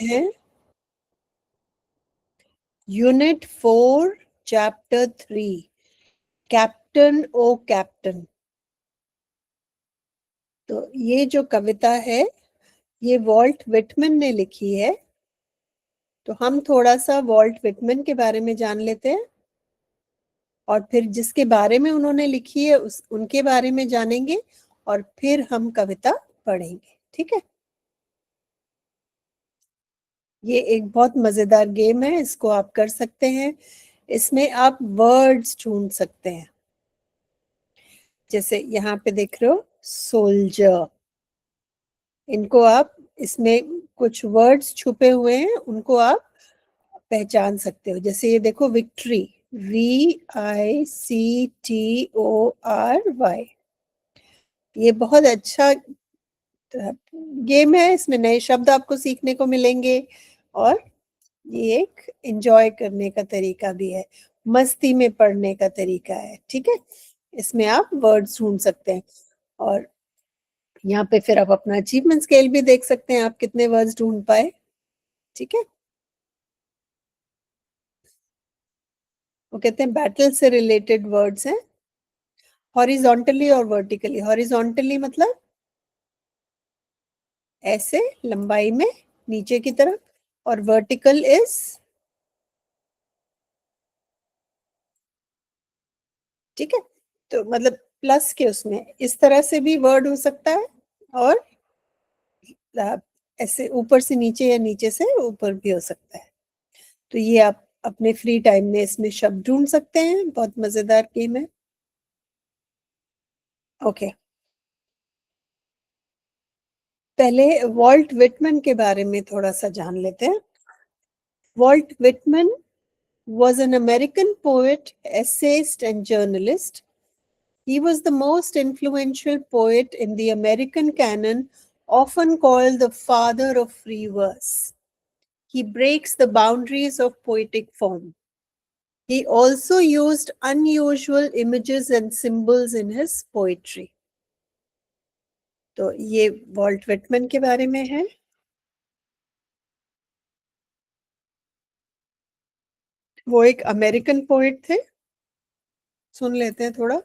हैं unit 4 chapter 3 captain ओ captain. तो ये जो कविता है ये वॉल्ट विटमन ने लिखी है। तो हम थोड़ा सा वॉल्ट विटमन के बारे में जान लेते हैं और फिर जिसके बारे में उन्होंने लिखी है उनके बारे में जानेंगे और फिर हम कविता पढ़ेंगे। ठीक है, ये एक बहुत मजेदार गेम है, इसको आप कर सकते हैं। इसमें आप वर्ड्स ढूंढ सकते हैं, जैसे यहाँ पे देख रहे हो सोल्जर। इनको आप, इसमें कुछ वर्ड्स छुपे हुए हैं, उनको आप पहचान सकते हो। जैसे ये देखो विक्ट्री, VICTORY। ये बहुत अच्छा गेम है, इसमें नए शब्द आपको सीखने को मिलेंगे और ये एक एंजॉय करने का तरीका भी है, मस्ती में पढ़ने का तरीका है। ठीक है, इसमें आप वर्ड्स ढूंढ सकते हैं और यहाँ पे फिर आप अपना अचीवमेंट स्केल भी देख सकते हैं, आप कितने वर्ड्स ढूंढ पाए। ठीक है, वो कहते हैं बैटल से रिलेटेड वर्ड्स हैं, हॉरिजॉन्टली और वर्टिकली। हॉरिजॉन्टली मतलब ऐसे लंबाई में नीचे की तरफ, और वर्टिकल इज, ठीक है, तो मतलब प्लस के उसमें इस तरह से भी वर्ड हो सकता है और ऐसे ऊपर से नीचे या नीचे से ऊपर भी हो सकता है। तो ये आप अपने फ्री टाइम में इसमें शब्द ढूंढ सकते हैं, बहुत मजेदार गेम है। ओके, पहले वॉल्ट विटमन के बारे में थोड़ा सा जान लेते हैं। Walt Whitman was an American poet, essayist, and journalist. He was the most influential poet in the American canon, often called the father of free verse. He breaks the boundaries of poetic form. He also used unusual images and symbols in his poetry. तो ये vault Whitman के बारे में है। वो एक American poet थे, सुन लेते हैं थोड़ा।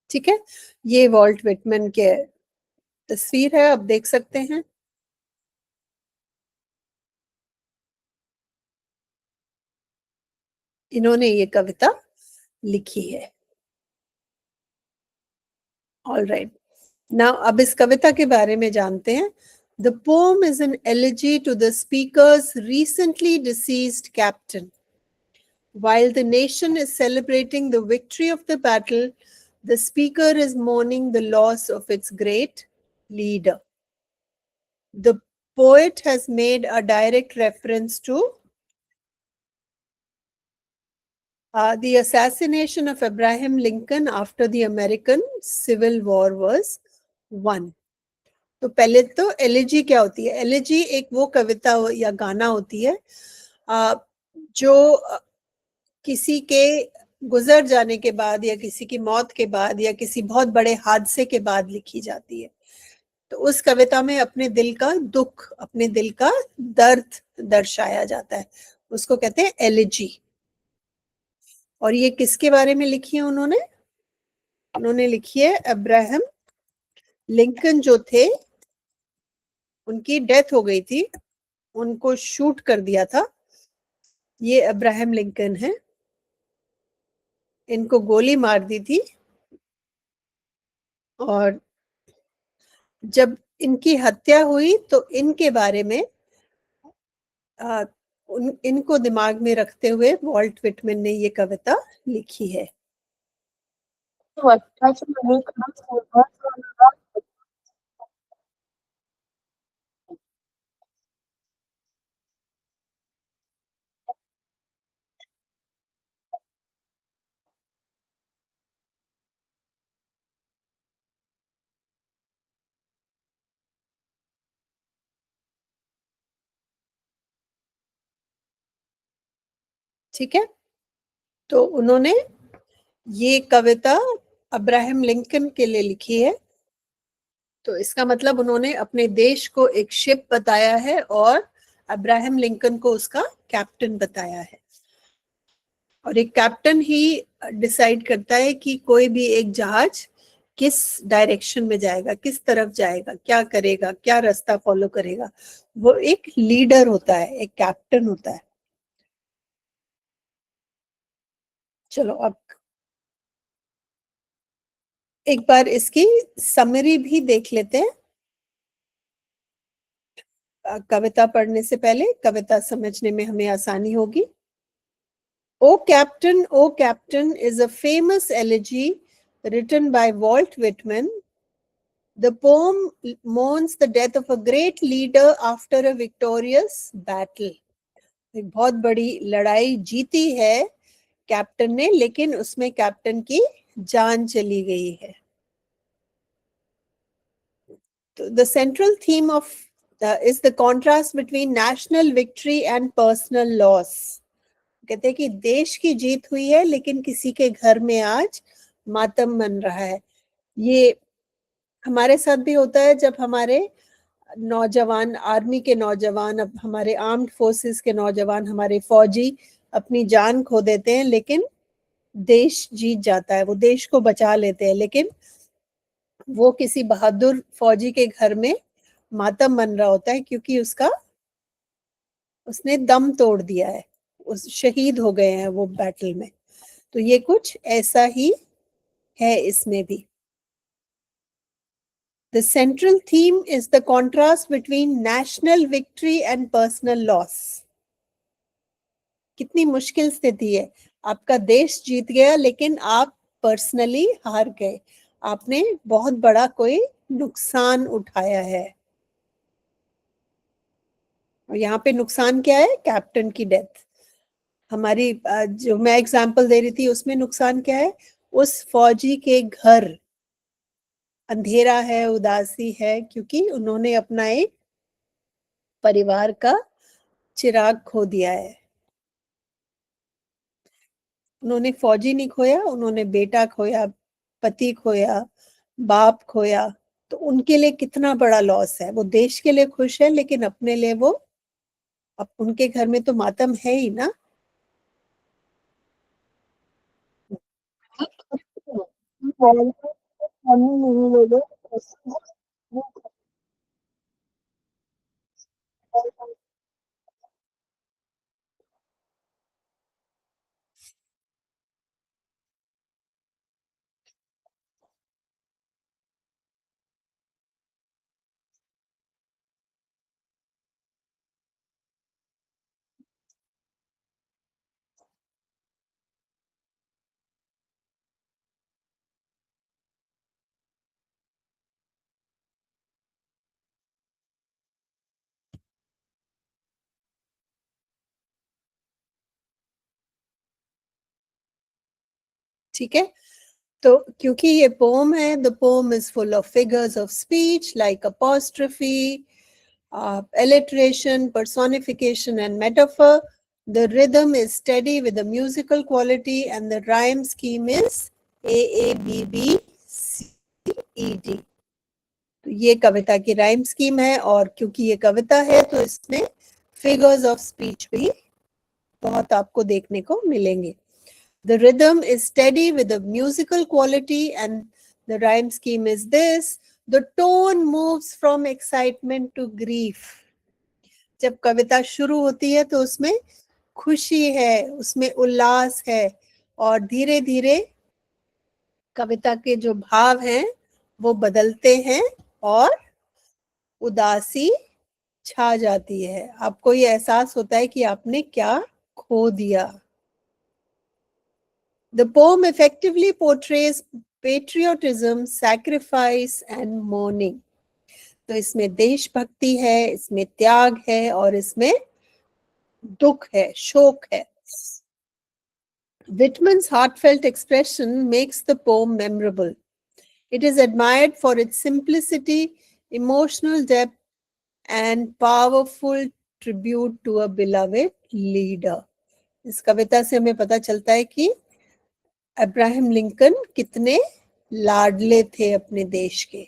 ठीक है, ये वॉल्ट विटमन के तस्वीर है, आप देख सकते हैं। इन्होंने ये कविता लिखी है। ऑल राइट, नाउ अब इस कविता के बारे में जानते हैं। The poem is an elegy to the speaker's recently deceased captain. While the nation is celebrating the victory of the battle, the speaker is mourning the loss of its great leader. The poet has made a direct reference to the assassination of Abraham Lincoln after the American Civil War was won. तो पहले तो elegy क्या होती है? Elegy एक वो कविता या गाना होती है जो किसी के गुजर जाने के बाद या किसी की मौत के बाद या किसी बहुत बड़े हादसे के बाद लिखी जाती है। तो उस कविता में अपने दिल का दुख, अपने दिल का दर्द दर्शाया जाता है, उसको कहते हैं एलिजी। और ये किसके बारे में लिखी है उन्होंने? उन्होंने लिखी है अब्राहम लिंकन जो थे, उनकी डेथ हो गई थी, उनको शूट कर दिया था। ये अब्राहम लिंकन है, इनको गोली मार दी थी और जब इनकी हत्या हुई तो इनके बारे में इनको दिमाग में रखते हुए वॉल्ट विटमन ने ये कविता लिखी है। ठीक है, तो उन्होंने ये कविता अब्राहम लिंकन के लिए लिखी है। तो इसका मतलब उन्होंने अपने देश को एक शिप बताया है और अब्राहम लिंकन को उसका कैप्टन बताया है। और एक कैप्टन ही डिसाइड करता है कि कोई भी एक जहाज किस डायरेक्शन में जाएगा, किस तरफ जाएगा, क्या करेगा, क्या रास्ता फॉलो करेगा। वो एक लीडर होता है, एक कैप्टन होता है। चलो अब एक बार इसकी समरी भी देख लेते हैं। कविता पढ़ने से पहले कविता समझने में हमें आसानी होगी। O Captain is a famous elegy written by Walt Whitman. The poem mourns the death of a great leader after a victorious battle. एक बहुत बड़ी लड़ाई जीती है कैप्टन ने, लेकिन उसमें कैप्टन की जान चली गई है। The central theme of is the contrast between national victory and personal loss. कहते हैं कि देश की जीत हुई है लेकिन किसी के घर में आज मातम मन रहा है। ये हमारे साथ भी होता है जब हमारे नौजवान, आर्मी के नौजवान, अब हमारे आर्म्ड फोर्सेस के नौजवान, हमारे फौजी अपनी जान खो देते हैं, लेकिन देश जीत जाता है, वो देश को बचा लेते हैं। लेकिन वो किसी बहादुर फौजी के घर में मातम मन रहा होता है क्योंकि उसने दम तोड़ दिया है, उस शहीद हो गए हैं वो बैटल में। तो ये कुछ ऐसा ही है इसमें भी। The central theme is the contrast between national victory and personal loss. कितनी मुश्किल स्थिति है, आपका देश जीत गया लेकिन आप पर्सनली हार गए, आपने बहुत बड़ा कोई नुकसान उठाया है। और यहाँ पे नुकसान क्या है? कैप्टन की डेथ। हमारी जो मैं एग्जांपल दे रही थी उसमें नुकसान क्या है? उस फौजी के घर अंधेरा है, उदासी है, क्योंकि उन्होंने अपना एक परिवार का चिराग खो दिया है। उन्होंने फौजी नहीं खोया, उन्होंने बेटा खोया, पति खोया, बाप खोया। तो उनके लिए कितना बड़ा लॉस है। वो देश के लिए खुश है लेकिन अपने लिए वो, अब उनके घर में तो मातम है ही ना। ठीक है, तो क्योंकि ये पोम है, the poem is full of figures of speech like apostrophe, alliteration, personification and metaphor. The rhythm is steady with a musical quality and the rhyme scheme is AABBCED. तो ये कविता की राइम स्कीम है, और क्योंकि ये कविता है तो इसमें फिगर्स ऑफ स्पीच भी बहुत आपको देखने को मिलेंगे। The rhythm is steady with a musical quality and the rhyme scheme is this. The tone moves from excitement to grief. जब कविता शुरू होती है तो उसमें खुशी है, उसमें उल्लास है, और धीरे धीरे कविता के जो भाव हैं वो बदलते हैं और उदासी छा जाती है। आपको ये एहसास होता है कि आपने क्या खो दिया। The poem effectively portrays patriotism, sacrifice and mourning. तो इसमें देशभक्ति है, इसमें त्याग है, और इसमें दुख है, शोक है। Whitman's heartfelt expression makes the poem memorable. It is admired for its simplicity, emotional depth, and powerful tribute to a beloved leader. इस कविता से हमें पता चलता है कि अब्राहम लिंकन कितने लाडले थे अपने देश के।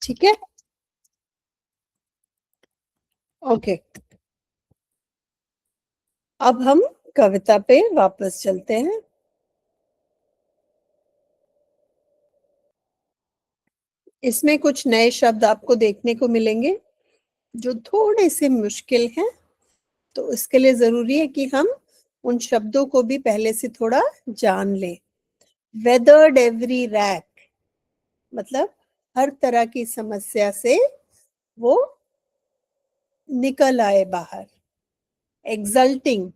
ठीक है, ओके। अब हम कविता पे वापस चलते हैं। इसमें कुछ नए शब्द आपको देखने को मिलेंगे जो थोड़े से मुश्किल हैं, तो इसके लिए जरूरी है कि हम उन शब्दों को भी पहले से थोड़ा जान लें। वेदर्ड एवरी रैक मतलब हर तरह की समस्या से वो निकल आए बाहर। एग्जल्टिंग,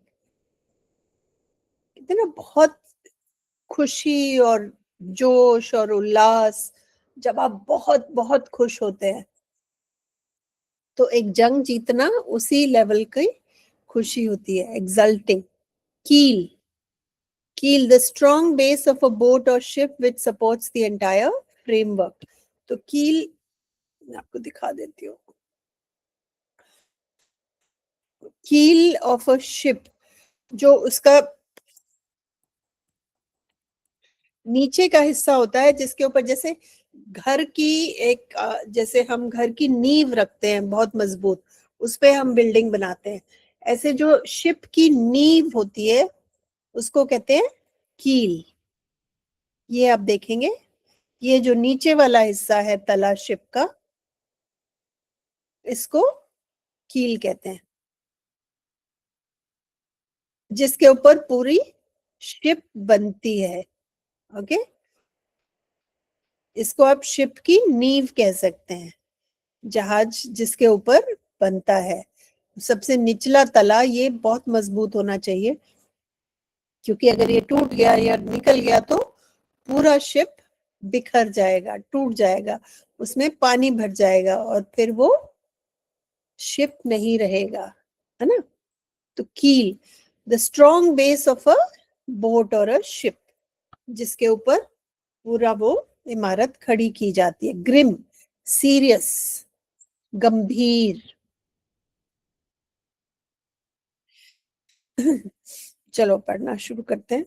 ना बहुत खुशी और जोश और उल्लास, जब आप बहुत बहुत खुश होते हैं तो एक जंग जीतना उसी लेवल की खुशी होती है, exulting. Keel, keel the strong base of a boat और ship which supports the entire framework. तो कील मैं आपको दिखा देती हूँ। कील ऑफ अ शिप, जो उसका नीचे का हिस्सा होता है जिसके ऊपर जैसे घर की एक जैसे हम घर की नींव रखते हैं बहुत मजबूत, उस पे हम बिल्डिंग बनाते हैं, ऐसे जो शिप की नींव होती है उसको कहते हैं कील। ये आप देखेंगे, ये जो नीचे वाला हिस्सा है तला शिप का, इसको कील कहते हैं, जिसके ऊपर पूरी शिप बनती है। ओके, इसको आप शिप की नींव कह सकते हैं, जहाज जिसके ऊपर बनता है। सबसे निचला तला ये बहुत मजबूत होना चाहिए, क्योंकि अगर ये टूट गया या निकल गया तो पूरा शिप बिखर जाएगा, टूट जाएगा, उसमें पानी भर जाएगा और फिर वो शिप नहीं रहेगा, है ना। तो कील, the strong base of a boat और अ शिप, जिसके ऊपर पूरा वो इमारत खड़ी की जाती है। ग्रिम, सीरियस, गंभीर। चलो पढ़ना शुरू करते हैं।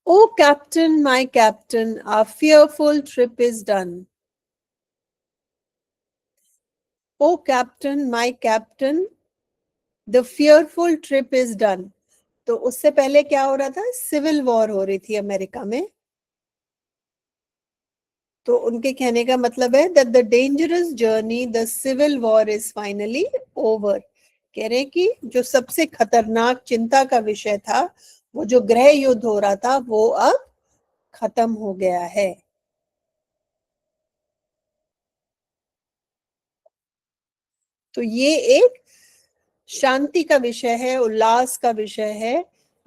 O captain, my captain, our fearful trip is done. O captain, my captain, the fearful trip is done. तो उससे पहले क्या हो रहा था, सिविल वॉर हो रही थी अमेरिका में। तो उनके कहने का मतलब है that the dangerous journey, the civil war is finally over. कह रहे हैं कि जो सबसे खतरनाक चिंता का विषय था, वो जो गृह युद्ध हो रहा था, वो अब खत्म हो गया है। तो ये एक शांति का विषय है, उल्लास का विषय है,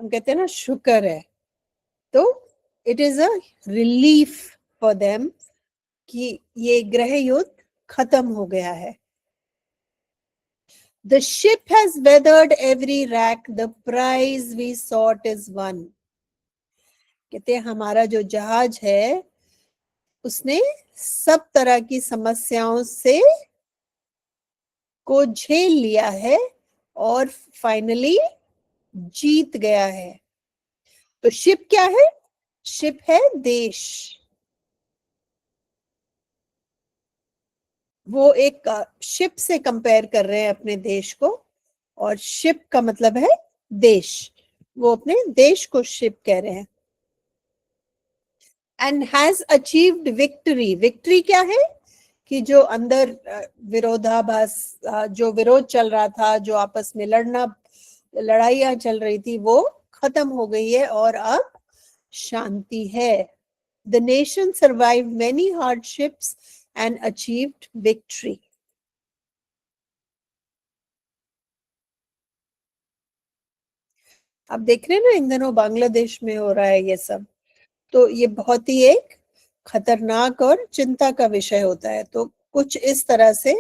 हम कहते हैं ना शुक्र है। तो it is a relief for them कि ये गृह युद्ध खत्म हो गया है। The ship has weathered every rack, the prize we sought is won. कहते हैं हमारा जो जहाज है उसने सब तरह की समस्याओं से को झेल लिया है और फाइनली जीत गया है। तो शिप क्या है, शिप है देश। वो एक शिप से कंपेयर कर रहे हैं अपने देश को, और शिप का मतलब है देश, वो अपने देश को शिप कह रहे हैं। And has achieved victory, victory क्या है कि जो अंदर विरोधाभास, जो विरोध चल रहा था, जो आपस में लड़ाइयां चल रही थी, वो खत्म हो गई है और अब शांति है। The nation survived many hardships and achieved victory. आप देख रहे हैं ना इन दिनों बांग्लादेश में हो रहा है ये सब, तो ये बहुत ही एक खतरनाक और चिंता का विषय होता है। तो कुछ इस तरह से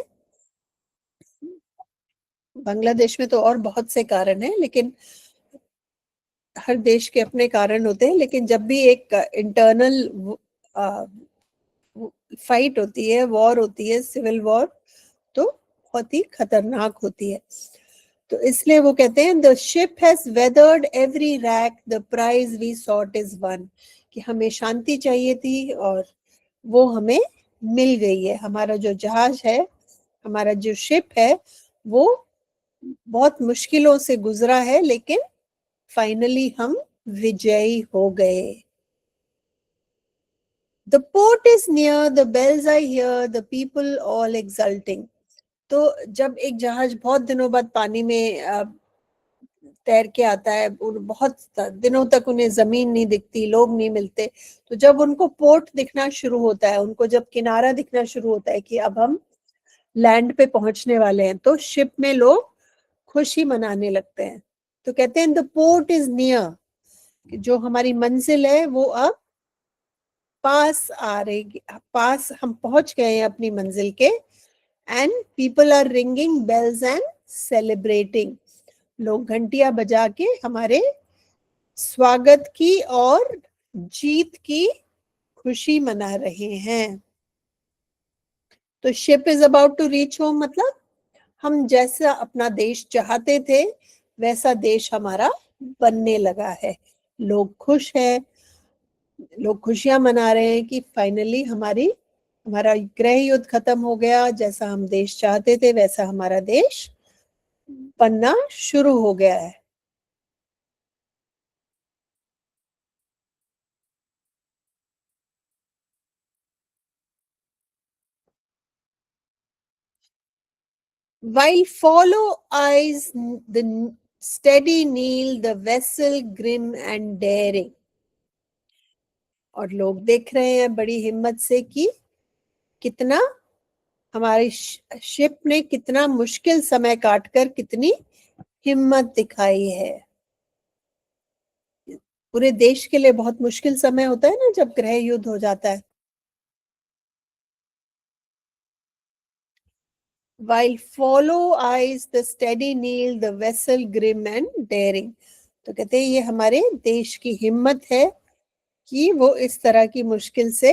बांग्लादेश में तो और बहुत से कारण हैं, लेकिन हर देश के अपने कारण होते हैं। लेकिन जब भी एक इंटरनल फाइट होती है, वॉर होती है, सिविल वॉर, तो बहुत ही खतरनाक होती है। तो इसलिए वो कहते हैं the ship has weathered every rack, the prize we sought is won, कि हमें शांति चाहिए थी और वो हमें मिल गई है। हमारा जो जहाज है, हमारा जो शिप है, वो बहुत मुश्किलों से गुजरा है, लेकिन फाइनली हम विजयी हो गए। The port is near, the bells I hear, the people all exulting. तो जब एक जहाज बहुत दिनों बाद पानी में तैर के आता है और बहुत दिनों तक उन्हें जमीन नहीं दिखती, लोग नहीं मिलते, तो जब उनको पोर्ट दिखना शुरू होता है, उनको जब किनारा दिखना शुरू होता है कि अब हम लैंड पे पहुंचने वाले हैं, तो शिप में लोग खुशी मनाने लगते हैं। तो कहते हैं द पोर्ट इज नियर, जो हमारी मंजिल है वो अब पास आ रही, पास हम पहुंच गए हैं अपनी मंजिल के। And people are ringing bells and celebrating, लोग घंटियां बजा के हमारे स्वागत की और जीत की खुशी मना रहे हैं। तो ship is about to reach home, मतलब हम जैसा अपना देश चाहते थे वैसा देश हमारा बनने लगा है। लोग खुश हैं, लोग खुशियां मना रहे हैं कि फाइनली हमारा गृह युद्ध खत्म हो गया, जैसा हम देश चाहते थे वैसा हमारा देश बनना शुरू हो गया है। While follow eyes the steady kneel, the vessel grim and daring. और लोग देख रहे हैं बड़ी हिम्मत से कि कितना हमारी शिप ने कितना मुश्किल समय काटकर कितनी हिम्मत दिखाई है। पूरे देश के लिए बहुत मुश्किल समय होता है ना जब गृह युद्ध हो जाता है। While follow eyes the steady kneel, the vessel grim and daring. तो कहते हैं ये हमारे देश की हिम्मत है कि वो इस तरह की मुश्किल से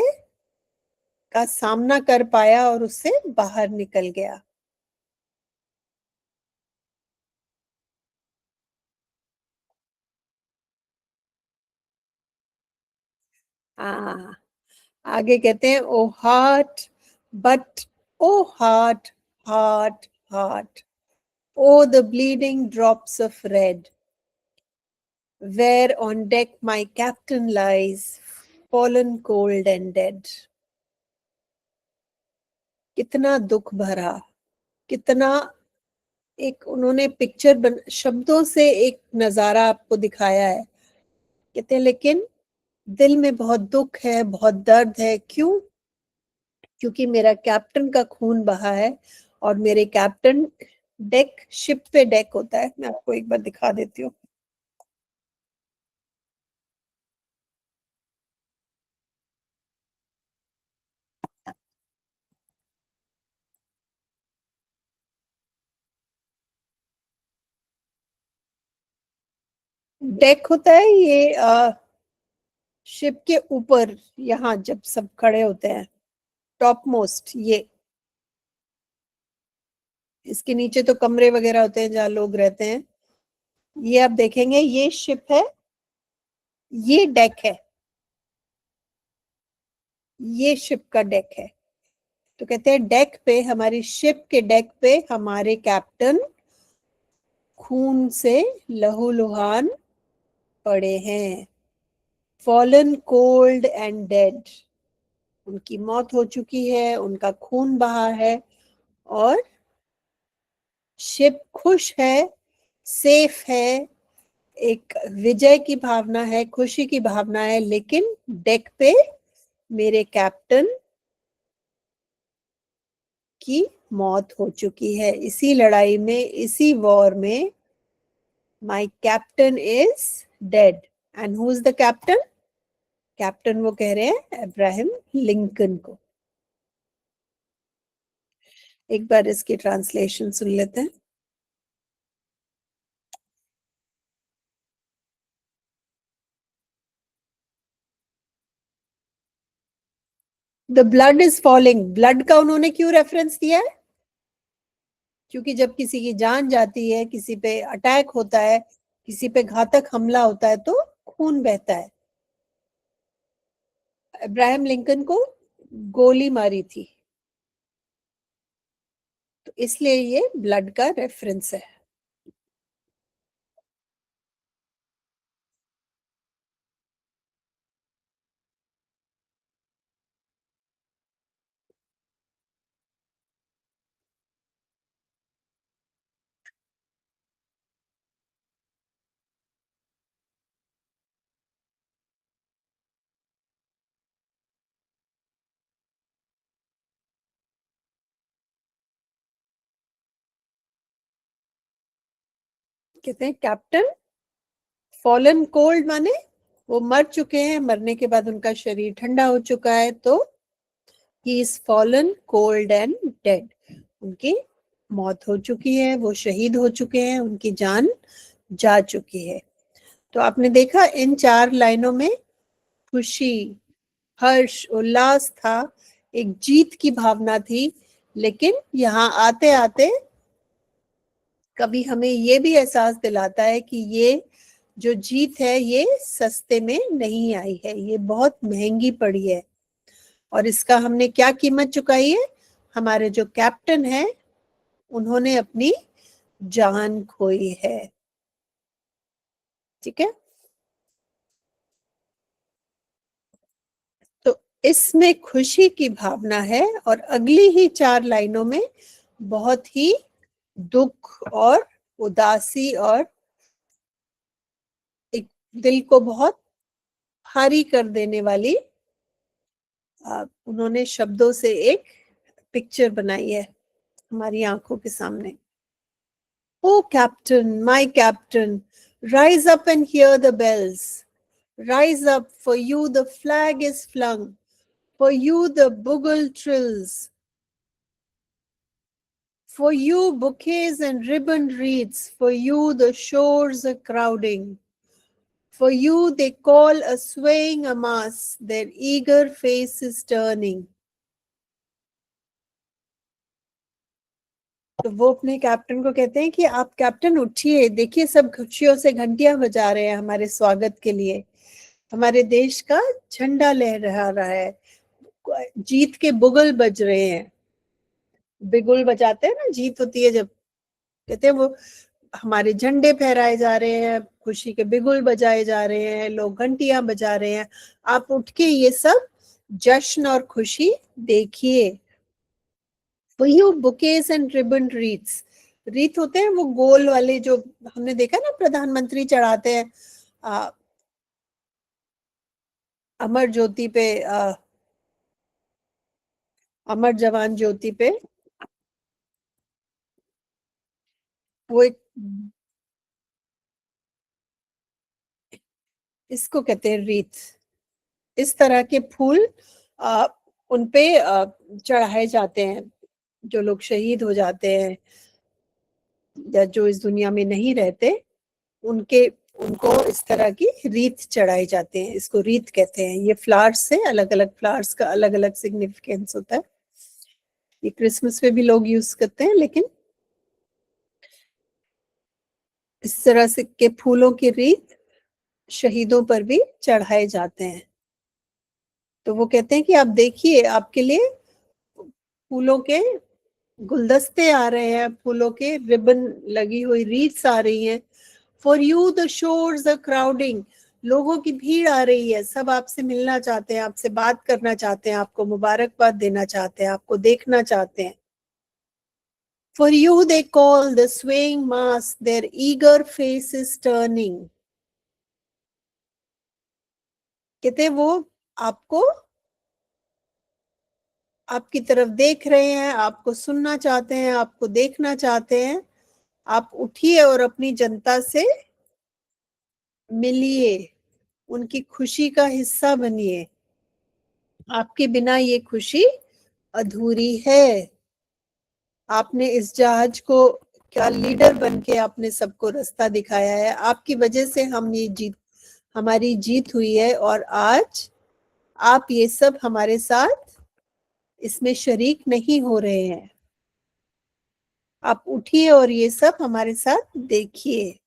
का सामना कर पाया और उससे बाहर निकल गया। हाँ, आगे कहते हैं O heart, but O heart, heart, heart, O the bleeding drops of red, where on deck my captain lies, fallen cold and dead. कितना दुख भरा, कितना एक उन्होंने शब्दों से एक नजारा आपको दिखाया है। कहते हैं लेकिन दिल में बहुत दुख है, बहुत दर्द है। क्यों? क्योंकि मेरा कैप्टन का खून बहा है और मेरे कैप्टन डेक, शिप पे डेक होता है, मैं आपको एक बार दिखा देती हूँ। डेक होता है ये शिप के ऊपर, यहाँ जब सब खड़े होते हैं, टॉप मोस्ट ये। इसके नीचे तो कमरे वगैरह होते हैं जहाँ लोग रहते हैं। ये आप देखेंगे ये शिप है, ये डेक है, ये शिप का डेक है। तो कहते हैं डेक पे, हमारी शिप के डेक पे हमारे कैप्टन खून से लहूलुहान पड़े हैं। फॉलन कोल्ड एंड डेड, उनकी मौत हो चुकी है, उनका खून बहा है और शिप खुश है, सेफ है, एक विजय की भावना है, खुशी की भावना है, लेकिन डेक पे मेरे कैप्टन की मौत हो चुकी है इसी लड़ाई में, इसी वॉर में। माई captain is dead. And who is the captain? Captain वो कह रहे हैं अब्राहम लिंकन को। एक बार इसकी ट्रांसलेशन सुन लेते हैं। The blood is falling. Blood का उन्होंने क्यों रेफरेंस दिया है? क्योंकि जब किसी की जान जाती है, किसी पे अटैक होता है, किसी पे घातक हमला होता है, तो खून बहता है। अब्राहम लिंकन को गोली मारी थी, तो इसलिए ये ब्लड का रेफरेंस है। कहते हैं कैप्टन फॉलन कोल्ड, माने वो मर चुके हैं, मरने के बाद उनका शरीर ठंडा हो चुका है, तो he is fallen cold and dead. उनकी मौत हो चुकी है, वो शहीद हो चुके हैं, उनकी जान जा चुकी है। तो आपने देखा इन 4 लाइनों में खुशी, हर्ष, उल्लास था, एक जीत की भावना थी। लेकिन यहाँ आते आते कवि हमें ये भी एहसास दिलाता है कि ये जो जीत है ये सस्ते में नहीं आई है, ये बहुत महंगी पड़ी है। और इसका हमने क्या कीमत चुकाई है? हमारे जो कैप्टन है उन्होंने अपनी जान खोई है। ठीक है, तो इसमें खुशी की भावना है, और अगली ही 4 लाइनों में बहुत ही दुख और उदासी और एक दिल को बहुत भारी कर देने वाली उन्होंने शब्दों से एक पिक्चर बनाई है हमारी आंखों के सामने। O captain, my captain, rise up and hear the bells, rise up, for you the flag is flung, for you the bugle trills, for you bouquets and ribbon wreaths, for you the shores are crowding, for you they call a swaying amass, their eager faces turning. तो वो अपने captain को कहते हैं कि आप captain उठिए, देखिए सब खुशियों से घंटियां बजा रहे हैं हमारे स्वागत के लिए, हमारे देश का झंडा लहरा रहा है, जीत के बुगल बज रहे हैं। बिगुल बजाते हैं ना, जीत होती है जब, कहते हैं वो हमारे झंडे फहराए जा रहे हैं, खुशी के बिगुल बजाए जा रहे हैं, लोग घंटियां बजा रहे हैं, आप उठ के ये सब जश्न और खुशी देखिए। For you bouquets and ribbon wreaths, रीत होते हैं वो गोल वाले जो हमने देखा ना प्रधानमंत्री चढ़ाते हैं अमर ज्योति पे, अमर जवान ज्योति पे, वो एक, इसको कहते हैं रीत। इस तरह के फूल आ, उनपे चढ़ाए जाते हैं, जो लोग शहीद हो जाते हैं या जो इस दुनिया में नहीं रहते, उनके उनको इस तरह की रीत चढ़ाई जाते हैं, इसको रीत कहते हैं। ये फ्लावर्स से, अलग अलग फ्लावर्स का अलग अलग सिग्निफिकेंस होता है। ये क्रिसमस पे भी लोग यूज करते हैं, लेकिन इस तरह से के फूलों की रीत शहीदों पर भी चढ़ाए जाते हैं। तो वो कहते हैं कि आप देखिए, आपके लिए फूलों के गुलदस्ते आ रहे हैं, फूलों के रिबन लगी हुई रीत्स आ रही हैं। For you the shores are crowding, लोगों की भीड़ आ रही है, सब आपसे मिलना चाहते हैं, आपसे बात करना चाहते हैं, आपको मुबारकबाद देना चाहते हैं, आपको देखना चाहते हैं। For you they call the swaying mass, their eager faces turning. कहते वो आपको, आपकी तरफ देख रहे हैं, आपको सुनना चाहते हैं, आपको देखना चाहते हैं। आप उठिए और अपनी जनता से मिलिए, उनकी खुशी का हिस्सा बनिए। आपके बिना ये खुशी अधूरी है। आपने इस जहाज को, क्या लीडर बन के आपने सबको रास्ता दिखाया है। आपकी वजह से हम ये जीत, हमारी जीत हुई है, और आज आप ये सब हमारे साथ इसमें शरीक नहीं हो रहे हैं। आप उठिए और ये सब हमारे साथ देखिए।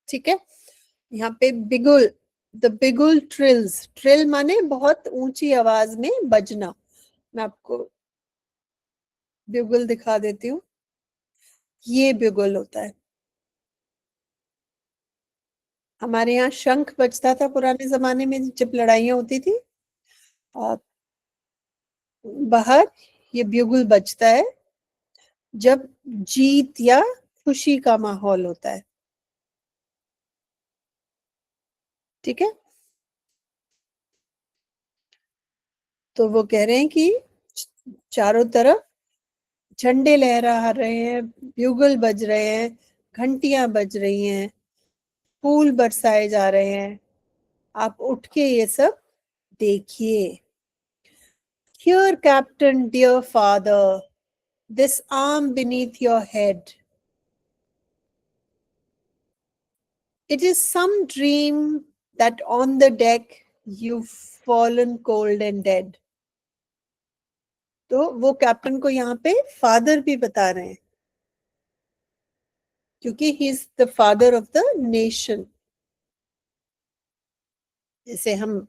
ठीक है, यहाँ पे बिगुल, द बिगुल ट्रिल्स, ट्रिल माने बहुत ऊंची आवाज में बजना। मैं आपको बिगुल दिखा देती हूँ। ये बिगुल होता है। हमारे यहाँ शंख बजता था पुराने जमाने में जब लड़ाइयाँ होती थी। और बाहर ये बिगुल बजता है जब जीत या खुशी का माहौल होता है। ठीक है, तो वो कह रहे हैं कि चारों तरफ झंडे लहरा रहे हैं, ब्यूगल बज रहे हैं, घंटियां बज रही हैं, फूल बरसाए जा रहे हैं। आप उठ के ये सब देखिए। Here, Captain, dear father, this arm beneath your head. It is some dream that on the deck you've fallen cold and dead. तो वो कैप्टन को यहाँ पे फादर भी बता रहे हैं, क्योंकि he is the father of the nation. जैसे हम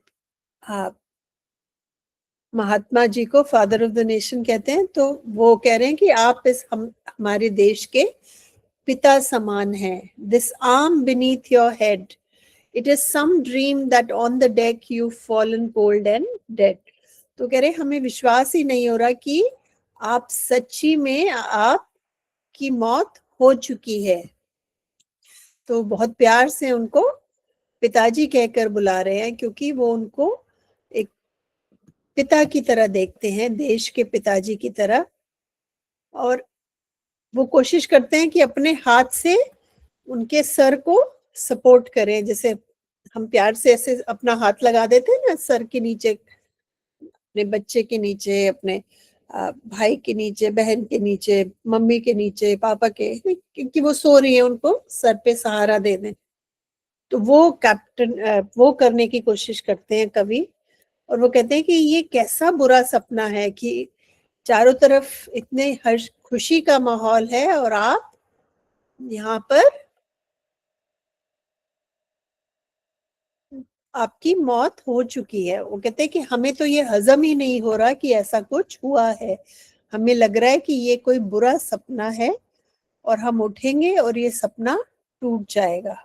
महात्मा जी को फादर ऑफ द नेशन कहते हैं, तो वो कह रहे हैं कि आप इस हमारे देश के पिता समान हैं। This arm beneath your head, it is some dream that on the deck you fallen cold and dead. तो कह रहे हमें विश्वास ही नहीं हो रहा कि आप सच्ची में, आपकी मौत हो चुकी है। तो बहुत प्यार से उनको पिताजी कहकर बुला रहे हैं, क्योंकि वो उनको एक पिता की तरह देखते हैं, देश के पिताजी की तरह। और वो कोशिश करते हैं कि अपने हाथ से उनके सर को सपोर्ट करें, जैसे हम प्यार से ऐसे अपना हाथ लगा देते हैं ना सर के नीचे, अपने बच्चे के नीचे, अपने भाई के नीचे, बहन के नीचे, मम्मी के नीचे, पापा के, क्योंकि वो सो रही है, उनको सर पे सहारा दे दें। तो वो कैप्टन वो करने की कोशिश करते हैं कवि। और वो कहते हैं कि ये कैसा बुरा सपना है कि चारों तरफ इतने हर्ष खुशी का माहौल है और आप यहाँ पर, आपकी मौत हो चुकी है। वो कहते हैं कि हमें तो ये हजम ही नहीं हो रहा कि ऐसा कुछ हुआ है। हमें लग रहा है कि ये कोई बुरा सपना है, और हम उठेंगे और ये सपना टूट जाएगा।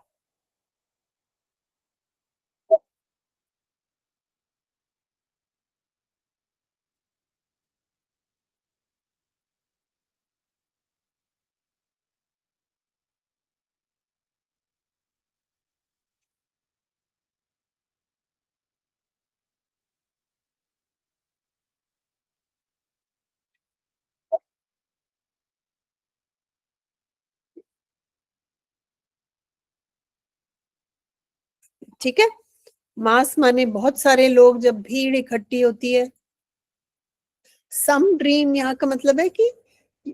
ठीक है, मास माने बहुत सारे लोग, जब भीड़ इकट्ठी होती है। सम ड्रीम यहाँ का मतलब है कि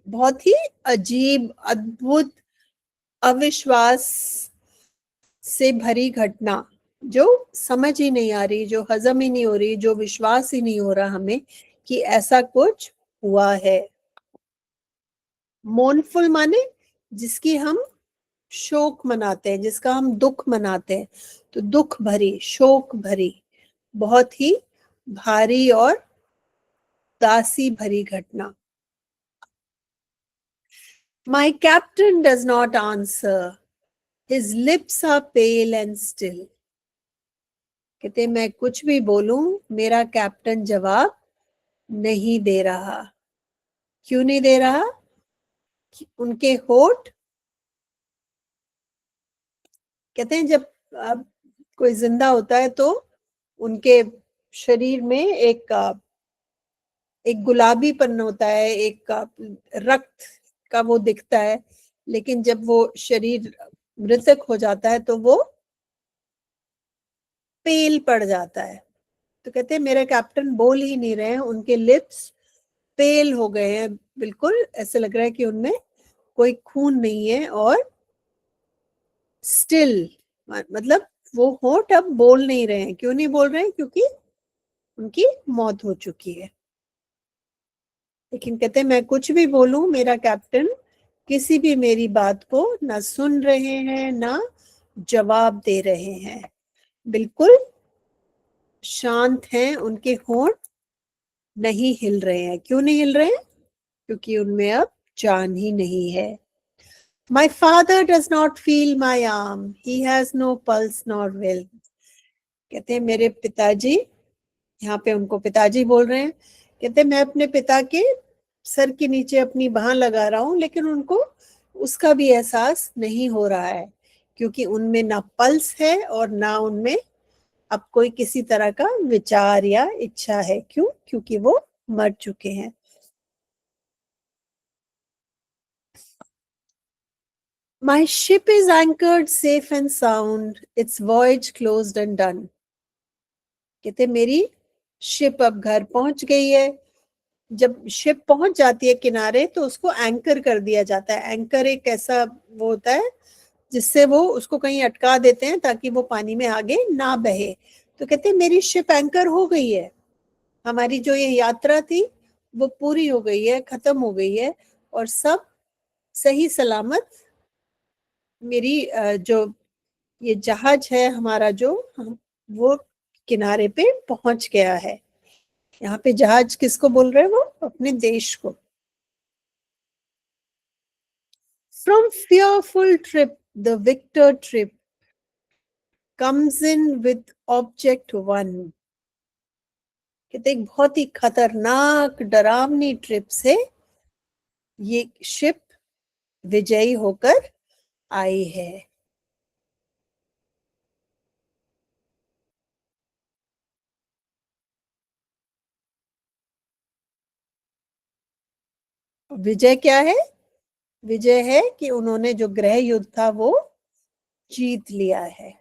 बहुत ही अजीब, अद्भुत, अविश्वास से भरी घटना जो समझ ही नहीं आ रही, जो हजम ही नहीं हो रही, जो विश्वास ही नहीं हो रहा हमें कि ऐसा कुछ हुआ है। मोurnफुल माने जिसकी हम शोक मनाते हैं, जिसका हम दुख मनाते हैं, तो दुख भरी, शोक भरी, बहुत ही भारी और उदासी भरी घटना। My captain does not answer. His lips are pale and still. कहते मैं कुछ भी बोलूं, मेरा कैप्टन जवाब नहीं दे रहा। क्यों नहीं दे रहा? उनके होठ, कहते हैं जब कोई जिंदा होता है तो उनके शरीर में एक गुलाबीपन होता है, एक रक्त का वो दिखता है, लेकिन जब वो शरीर मृतक हो जाता है तो वो पेल पड़ जाता है। तो कहते हैं मेरे कैप्टन बोल ही नहीं रहे हैं, उनके लिप्स पेल हो गए हैं, बिल्कुल ऐसे लग रहा है कि उनमें कोई खून नहीं है, और स्टिल मतलब वो होंठ अब बोल नहीं रहे हैं। क्यों नहीं बोल रहे हैं? क्योंकि उनकी मौत हो चुकी है। लेकिन कहते हैं मैं कुछ भी बोलूं, मेरा कैप्टन किसी भी मेरी बात को ना सुन रहे हैं, ना जवाब दे रहे हैं, बिल्कुल शांत हैं, उनके होंठ नहीं हिल रहे हैं। क्यों नहीं हिल रहे हैं? क्योंकि उनमें अब जान ही नहीं है। My father does not feel my arm. He has no pulse nor will. कहते हैं मेरे पिताजी, यहाँ पे उनको पिताजी बोल रहे हैं, कहते हैं मैं अपने पिता के सर के नीचे अपनी बाह लगा रहा हूं, लेकिन उनको उसका भी एहसास नहीं हो रहा है, क्योंकि उनमें ना पल्स है और ना उनमें अब कोई किसी तरह का विचार या इच्छा है। क्यों? क्योंकि वो मर चुके हैं। My ship is anchored safe and sound, its voyage closed and done. कहते मेरी शिप अब घर पहुंच गई है। जब शिप पहुंच जाती है किनारे तो उसको एंकर कर दिया जाता है। एंकर एक ऐसा वो होता है जिससे वो उसको कहीं अटका देते हैं ताकि वो पानी में आगे ना बहे। तो कहते हैं मेरी शिप एंकर हो गई है, हमारी जो ये यात्रा थी वो पूरी हो गई है, खत्म हो गई है, और सब सही सलामत मेरी जो ये जहाज है हमारा जो वो किनारे पे पहुंच गया है। यहाँ पे जहाज किसको बोल रहे हैं? वो अपने देश को। From fearful trip the victor trip comes in with object one. कहते एक बहुत ही खतरनाक डरावनी ट्रिप से ये शिप विजयी होकर आई है। विजय क्या है? विजय है कि उन्होंने जो गृह युद्ध था वो जीत लिया है।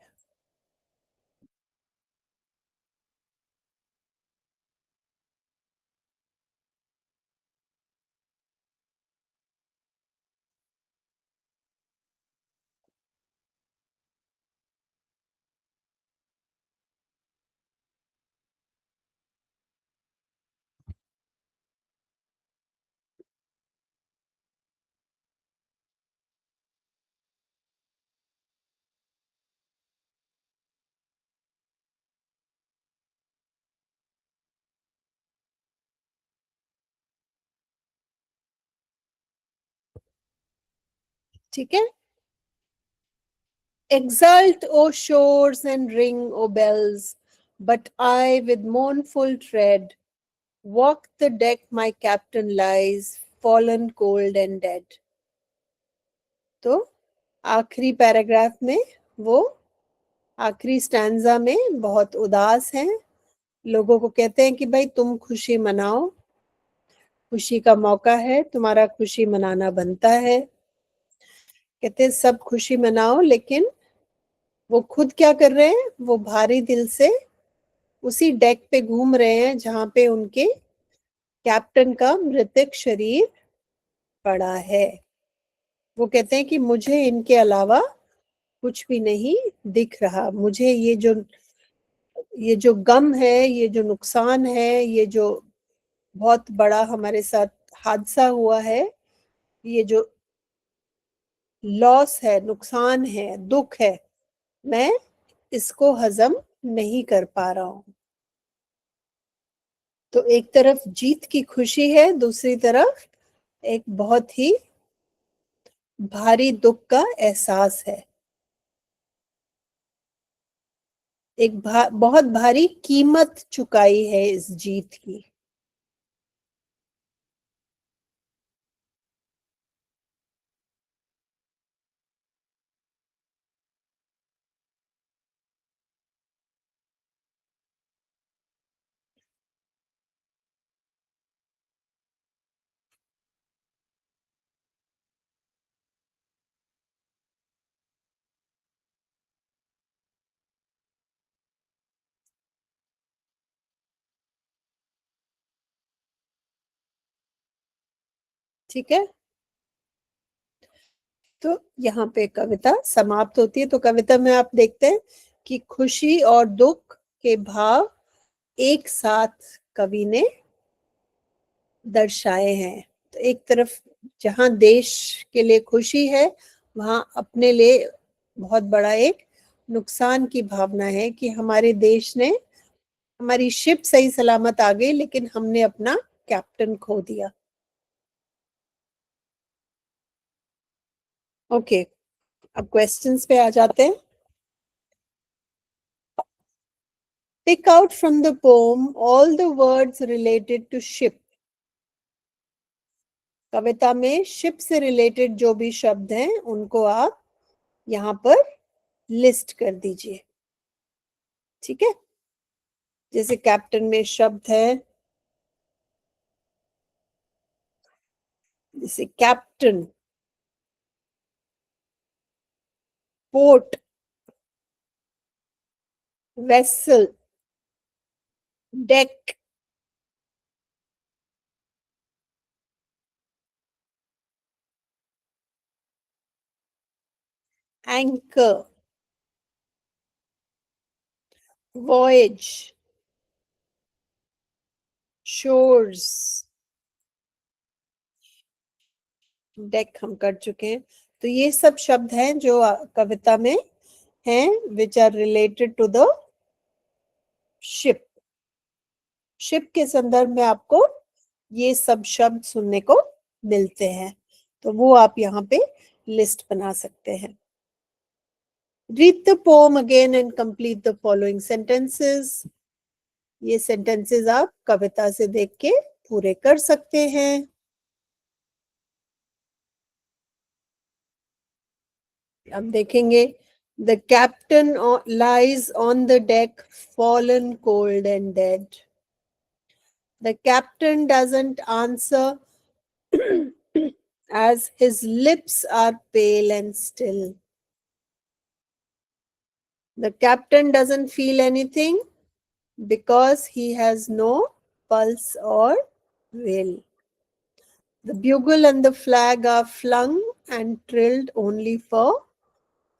ठीक है। Exult, O shores, and ring, O bells, but I, with mournful tread, walk the deck my captain lies, fallen cold and dead. तो आखिरी पैराग्राफ में वो आखिरी स्टैंजा में बहुत उदास हैं, लोगों को कहते हैं कि भाई तुम खुशी मनाओ, खुशी का मौका है, तुम्हारा खुशी मनाना बनता है। कहते हैं सब खुशी मनाओ, लेकिन वो खुद क्या कर रहे हैं? वो भारी दिल से उसी डेक पे घूम रहे हैं जहां पे उनके कैप्टन का मृतक शरीर पड़ा है। वो कहते हैं कि मुझे इनके अलावा कुछ भी नहीं दिख रहा मुझे, ये जो गम है, ये जो नुकसान है, ये जो बहुत बड़ा हमारे साथ हादसा हुआ है, ये जो लॉस है, नुकसान है, दुख है, मैं इसको हजम नहीं कर पा रहा हूं। तो एक तरफ जीत की खुशी है, दूसरी तरफ एक बहुत ही भारी दुख का एहसास है, एक बहुत भारी कीमत चुकाई है इस जीत की। ठीक है, तो यहाँ पे कविता समाप्त होती है। तो कविता में आप देखते हैं कि खुशी और दुख के भाव एक साथ कवि ने दर्शाए हैं। तो एक तरफ जहां देश के लिए खुशी है, वहां अपने लिए बहुत बड़ा एक नुकसान की भावना है कि हमारे देश ने, हमारी शिप सही सलामत आ गई लेकिन हमने अपना कैप्टन खो दिया। ओके, अब क्वेश्चंस पे आ जाते हैं। Pick out from the poem all the words related to ship. कविता में शिप से रिलेटेड जो भी शब्द हैं उनको आप यहाँ पर लिस्ट कर दीजिए। ठीक है, जैसे कैप्टन में शब्द है, जैसे captain, port, vessel, deck, anchor, voyage, shores, deck हम कर चुके हैं। तो ये सब शब्द हैं जो कविता में हैं, which are related to the ship. Ship के संदर्भ में आपको ये सब शब्द सुनने को मिलते हैं, तो वो आप यहाँ पे लिस्ट बना सकते हैं। Read the poem again and complete the following sentences. ये सेंटेंसेस आप कविता से देख के पूरे कर सकते हैं। अब देखेंगे, The captain lies on the deck, fallen cold and dead. The captain doesn't answer as his lips are pale and still. The captain doesn't feel anything because he has no pulse or will. The bugle and the flag are flung and trilled only for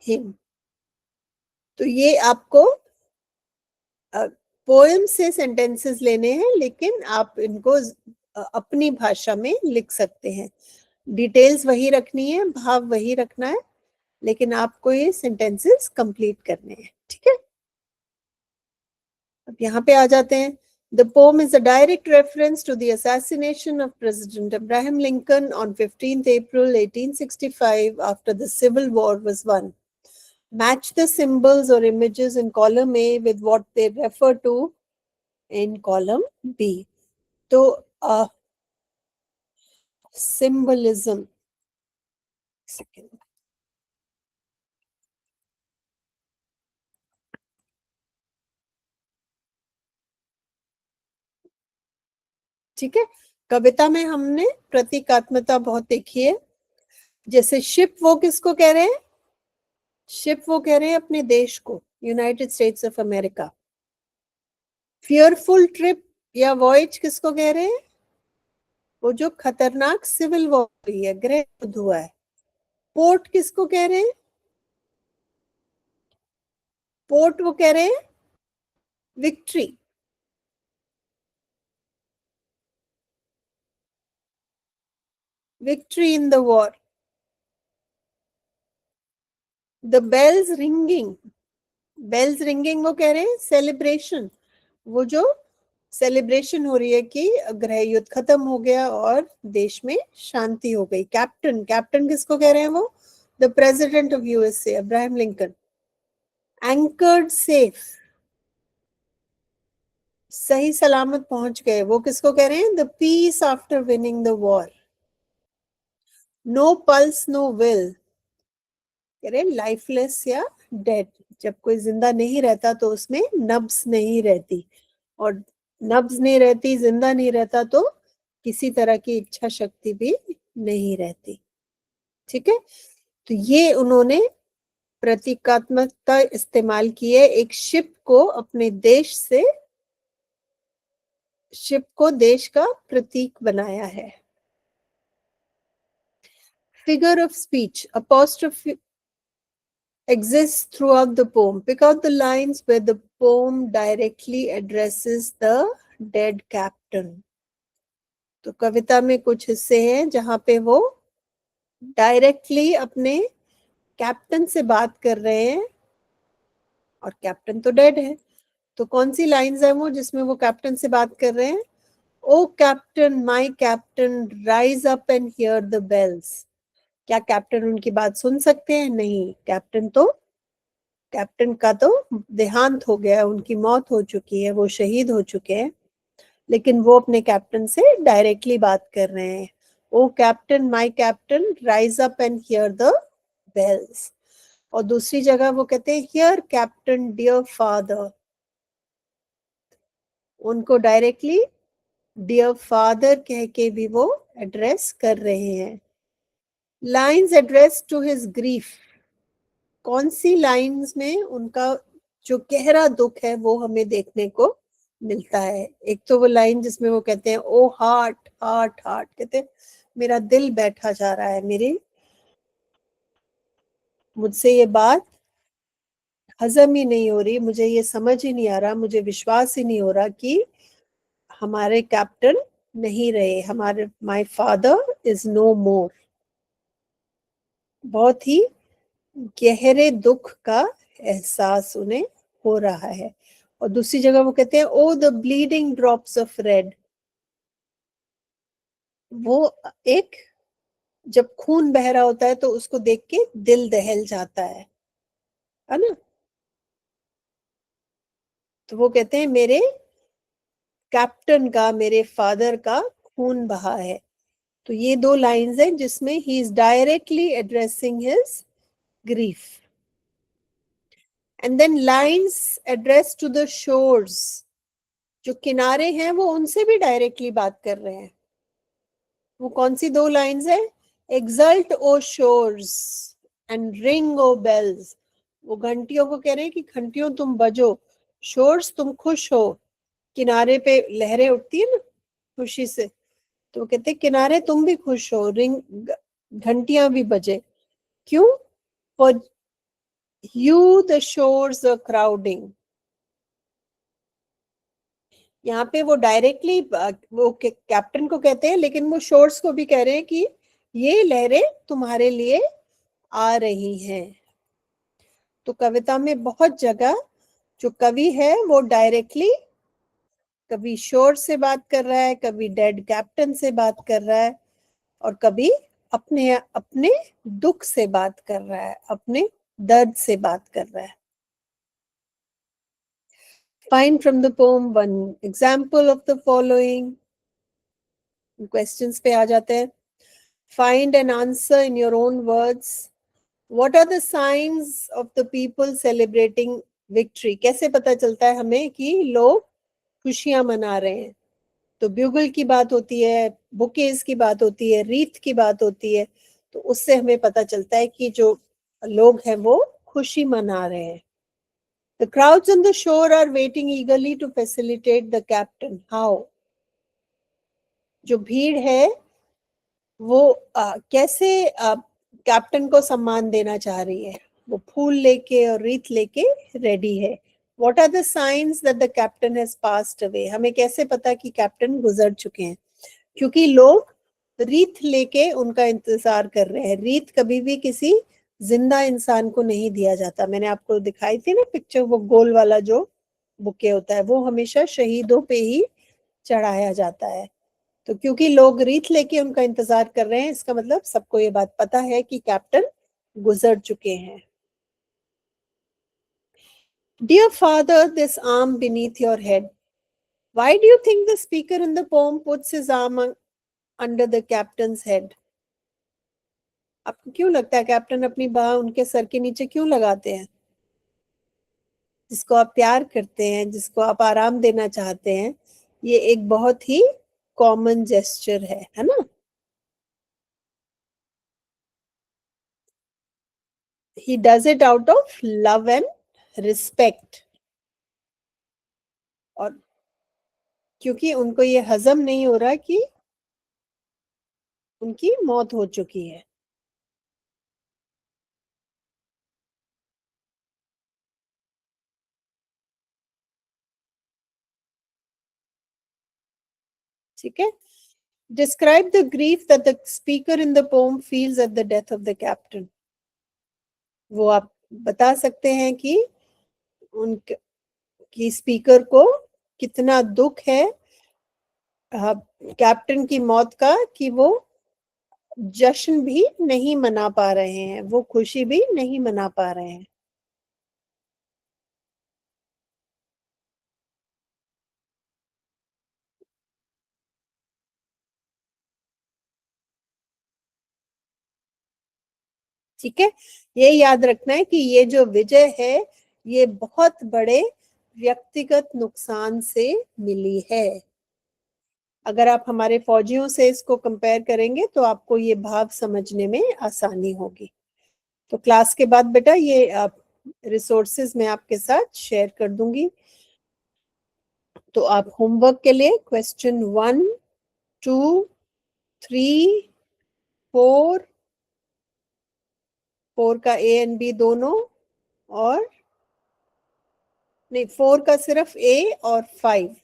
him. तो ये आपको poem से sentences लेने हैं, लेकिन आप इनको अपनी भाषा में लिख सकते हैं। डिटेल्स वही रखनी है, भाव वही रखना है, लेकिन आपको ये सेंटेंसेस कंप्लीट करने हैं। ठीक है, अब यहाँ पे आ जाते हैं। The poem is a direct reference to the assassination of President Abraham Lincoln on 15th April 1865 after the Civil War was won. Match the symbols or images in column A with what they refer to in column B. तो symbolism, second, ठीक है। कविता में हमने प्रतीकात्मकता बहुत देखी है। जैसे ship, वो किसको कह रहे हैं? शिप वो कह रहे हैं अपने देश को, United states of America. Fearful trip या वॉयज किसको कह रहे हैं? वो जो खतरनाक सिविल वॉर हुई है, गृह युद्ध हुआ है। पोर्ट किसको कह रहे हैं? पोर्ट वो कह रहे हैं victory. Victory in the war. The bells ringing, bells ringing वो कह रहे हैं सेलिब्रेशन, वो जो सेलिब्रेशन हो रही है कि गृह युद्ध खत्म हो गया और देश में शांति हो गई। कैप्टन, कैप्टन किसको कह रहे हैं वो? The president of USA Abraham Lincoln. Anchored safe, सही सलामत पहुंच गए, वो किसको कह रहे हैं? The peace after winning the war. No pulse no will, कह रहे लाइफलेस या डेड। जब कोई जिंदा नहीं रहता तो उसमें नब्ज नहीं रहती, और नब्ज नहीं रहती, जिंदा नहीं रहता तो किसी तरह की इच्छा शक्ति भी नहीं रहती। ठीक है, तो ये उन्होंने प्रतीकात्मकता इस्तेमाल की है। एक शिप को अपने देश से, शिप को देश का प्रतीक बनाया है। Figure of speech, apostrophe exists throughout the poem. Pick out the lines where the poem directly addresses the dead captain. तो कविता में कुछ हिस्से हैं जहां पे वो डायरेक्टली अपने कैप्टन से बात कर रहे हैं, और कैप्टन तो डेड है। तो कौन सी लाइंस है वो जिसमें वो कैप्टन से बात कर रहे हैं? O captain, my captain, rise up and hear the bells. क्या कैप्टन उनकी बात सुन सकते हैं? नहीं, कैप्टन का तो देहांत हो गया, उनकी मौत हो चुकी है, वो शहीद हो चुके हैं। लेकिन वो अपने कैप्टन से डायरेक्टली बात कर रहे हैं। O captain, my captain, rise up and hear the bells. और दूसरी जगह वो कहते हैं हियर कैप्टन डियर फादर, उनको डायरेक्टली डियर फादर कह के भी वो एड्रेस कर रहे हैं। Lines address to his grief, कौन सी लाइंस में उनका जो गहरा दुख है वो हमें देखने को मिलता है? एक तो वो लाइन जिसमें वो कहते हैं ओ हार्ट हार्ट हार्ट, कहते हैं मेरा दिल बैठा जा रहा है, मेरे मुझसे ये बात हजम ही नहीं हो रही, मुझे ये समझ ही नहीं आ रहा, मुझे विश्वास ही नहीं हो रहा कि हमारे कैप्टन नहीं रहे, हमारे माय फादर इज नो मोर। बहुत ही गहरे दुख का एहसास उन्हें हो रहा है। और दूसरी जगह वो कहते हैं O the bleeding drops of red, वो एक, जब खून बह रहा होता है तो उसको देख के दिल दहल जाता है ना? तो वो कहते हैं मेरे कैप्टन का, मेरे फादर का खून बहा है। तो ये दो लाइंस हैं जिसमें he is directly addressing his grief. And then lines address to the shores, जो किनारे हैं वो उनसे भी डायरेक्टली बात कर रहे हैं। वो कौन सी दो लाइंस है? Exult O shores and ring O bells, वो घंटियों को कह रहे हैं कि घंटियों तुम बजो, शोर्स तुम खुश हो, किनारे पे लहरें उठती है ना खुशी से, तो वो कहते हैं किनारे तुम भी खुश हो, रिंग, घंटियां भी बजे। क्यों? For you the shores are crowding. यहाँ पे वो डायरेक्टली वो कैप्टन को कहते हैं, लेकिन वो शोर्स को भी कह रहे हैं कि ये लहरें तुम्हारे लिए आ रही हैं। तो कविता में बहुत जगह जो कवि है वो डायरेक्टली कभी शोर से बात कर रहा है, कभी डेड कैप्टन से बात कर रहा है, और कभी अपने अपने दुख से बात कर रहा है, अपने दर्द से बात कर रहा है। Find from the poem one example of the following. Questions पे आ जाते हैं. Find an answer in your own words. What are the signs of the people celebrating victory? कैसे पता चलता है हमें कि लोग खुशियां मना रहे हैं? तो ब्यूगल की बात होती है, बुकेज की बात होती है, रीत की बात होती है, तो उससे हमें पता चलता है कि जो लोग हैं वो खुशी मना रहे हैं. The crowds on the shore are waiting eagerly to facilitate the captain. How? जो भीड़ है वो कैसे कैप्टन को सम्मान देना चाह रही है? वो फूल लेके और रीत लेके रेडी है। What are the signs that the captain has passed away? हमें कैसे पता कि कैप्टन गुजर चुके हैं? क्योंकि लोग रीत लेके उनका इंतजार कर रहे हैं। रीत कभी भी किसी जिंदा इंसान को नहीं दिया जाता। मैंने आपको दिखाई थी ना पिक्चर, वो गोल वाला जो बुके होता है, वो हमेशा शहीदों पे ही चढ़ाया जाता है। तो क्योंकि लोग रीत लेके उनका इंतजार कर रहे हैं, इसका मतलब सबको ये बात पता है कि कैप्टन गुजर चुके हैं। Dear father, this arm beneath your head. Why do you think the speaker in the poem puts his arm under the captain's head? आपको क्यों लगता है कैप्टन अपनी बाह उनके सर के नीचे क्यों लगाते हैं? जिसको आप प्यार करते हैं, जिसको आप आराम देना चाहते हैं, ये एक बहुत ही कॉमन जेस्चर है ना? He does it out of love and respect. और क्योंकि उनको ये हजम नहीं हो रहा कि उनकी मौत हो चुकी है। ठीक है? Describe the grief that the speaker in the poem feels at the death of the captain. वो आप बता सकते हैं कि उनकी स्पीकर को कितना दुख है कैप्टन की मौत का, कि वो जश्न भी नहीं मना पा रहे हैं, वो खुशी भी नहीं मना पा रहे हैं। ठीक है, ये याद रखना है कि ये जो विजय है ये बहुत बड़े व्यक्तिगत नुकसान से मिली है। अगर आप हमारे फौजियों से इसको कंपेयर करेंगे तो आपको ये भाव समझने में आसानी होगी। तो क्लास के बाद बेटा ये रिसोर्सेज मैं आपके साथ शेयर कर दूंगी। तो आप होमवर्क के लिए क्वेश्चन 1, 2, 3, 4 का ए एंड बी दोनों, और नहीं 4 का सिर्फ ए और 5,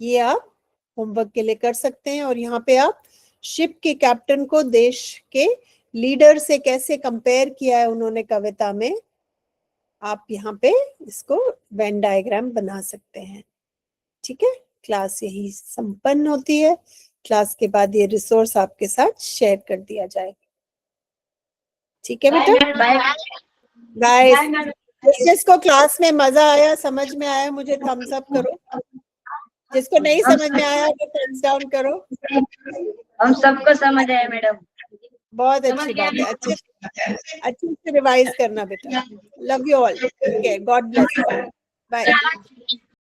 ये आप होमवर्क के लिए कर सकते हैं। और यहाँ पे आप शिप के कैप्टन को देश के लीडर से कैसे कंपेयर किया है उन्होंने कविता में, आप यहाँ पे इसको वेन डायग्राम बना सकते हैं। ठीक है, क्लास यही संपन्न होती है। क्लास के बाद ये रिसोर्स आपके साथ शेयर कर दिया जाएगा। ठीक है बेटा, गाइस जिसको क्लास में मजा आया, समझ में आया, मुझे थम्स अप करो। जिसको नहीं समझ में आया वो थम्स डाउन करो। हम सबको समझ आया मैडम। बहुत अच्छी बात है, अच्छे से रिवाइज करना बेटा। Love you all, take care, God bless, bye.